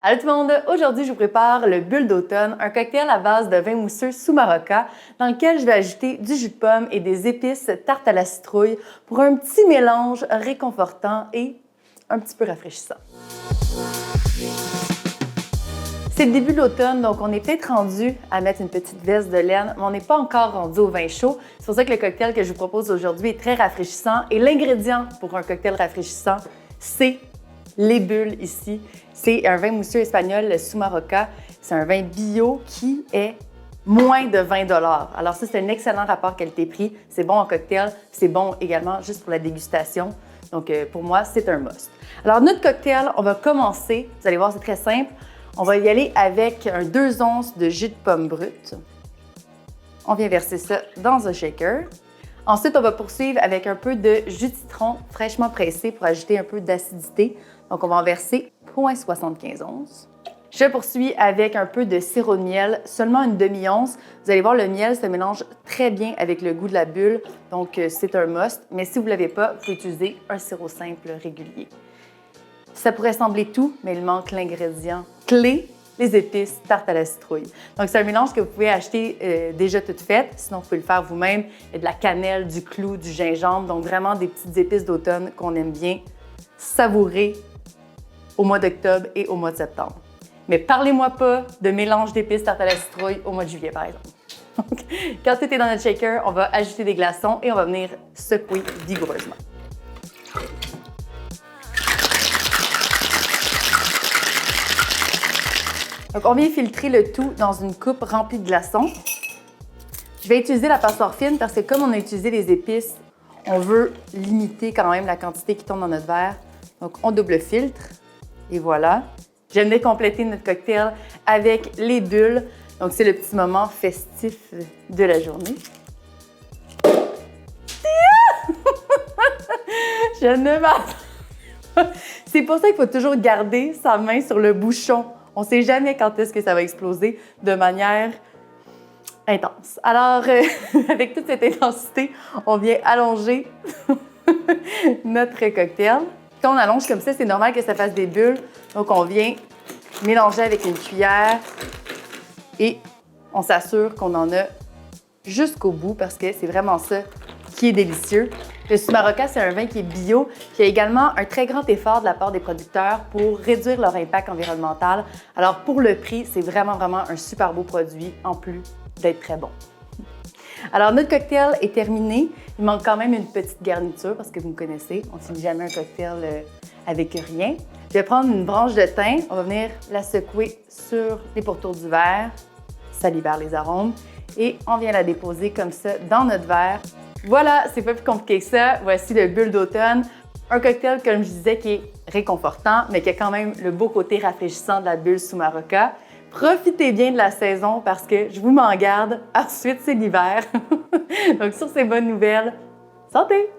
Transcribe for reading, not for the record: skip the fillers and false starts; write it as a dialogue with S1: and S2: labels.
S1: Allô tout le monde! Aujourd'hui, je vous prépare le Bulle d'automne, un cocktail à base de vin mousseux Sumaroca dans lequel je vais ajouter du jus de pomme et des épices tarte à la citrouille pour un petit mélange réconfortant et un petit peu rafraîchissant. C'est le début de l'automne, donc on est peut-être rendu à mettre une petite veste de laine, mais on n'est pas encore rendu au vin chaud. C'est pour ça que le cocktail que je vous propose aujourd'hui est très rafraîchissant. Et l'ingrédient pour un cocktail rafraîchissant, c'est les bulles ici. C'est un vin mousseux espagnol, le Sumaroca. C'est un vin bio qui est moins de 20 $. Alors ça, c'est un excellent rapport qualité-prix. C'est bon en cocktail, c'est bon également juste pour la dégustation. Donc pour moi, c'est un must. Alors notre cocktail, on va commencer, vous allez voir, c'est très simple. On va y aller avec un 2 onces de jus de pomme brut. On vient verser ça dans un shaker. Ensuite, on va poursuivre avec un peu de jus de citron fraîchement pressé pour ajouter un peu d'acidité. Donc, on va en verser 0,75 onces. Je poursuis avec un peu de sirop de miel, seulement une demi-once. Vous allez voir, le miel se mélange très bien avec le goût de la bulle, donc c'est un must. Mais si vous ne l'avez pas, vous pouvez utiliser un sirop simple régulier. Ça pourrait sembler tout, mais il manque l'ingrédient clé, les épices tarte à la citrouille. Donc, c'est un mélange que vous pouvez acheter déjà toute faite. Sinon, vous pouvez le faire vous-même. Il y a de la cannelle, du clou, du gingembre. Donc, vraiment des petites épices d'automne qu'on aime bien savourer au mois d'octobre et au mois de septembre. Mais parlez-moi pas de mélange d'épices tarte à la citrouille au mois de juillet, par exemple. Donc, quand tout est dans notre shaker, on va ajouter des glaçons et on va venir secouer vigoureusement. Donc, on vient filtrer le tout dans une coupe remplie de glaçons. Je vais utiliser la passoire fine parce que comme on a utilisé les épices, on veut limiter quand même la quantité qui tombe dans notre verre. Donc, on double filtre et voilà. J'aime bien compléter notre cocktail avec les bulles. Donc, c'est le petit moment festif de la journée. Je ne m'attends. C'est pour ça qu'il faut toujours garder sa main sur le bouchon. On ne sait jamais quand est-ce que ça va exploser de manière intense. Alors, avec toute cette intensité, on vient allonger notre cocktail. Quand on allonge comme ça, c'est normal que ça fasse des bulles. Donc, on vient mélanger avec une cuillère et on s'assure qu'on en a jusqu'au bout parce que c'est vraiment ça qui est délicieux. Le Sumaroca, c'est un vin qui est bio, qui a également un très grand effort de la part des producteurs pour réduire leur impact environnemental. Alors, pour le prix, c'est vraiment un super beau produit en plus d'être très bon. Alors, notre cocktail est terminé. Il manque quand même une petite garniture parce que vous me connaissez, on ne finit jamais un cocktail avec rien. Je vais prendre une branche de thym, on va venir la secouer sur les pourtours du verre. Ça libère les arômes et on vient la déposer comme ça dans notre verre. Voilà, c'est pas plus compliqué que ça. Voici le Bulle d'automne. Un cocktail, comme je disais, qui est réconfortant, mais qui a quand même le beau côté rafraîchissant de la bulle Sumaroca. Profitez bien de la saison parce que je vous m'en garde. Ensuite, c'est l'hiver. Donc, sur ces bonnes nouvelles, santé!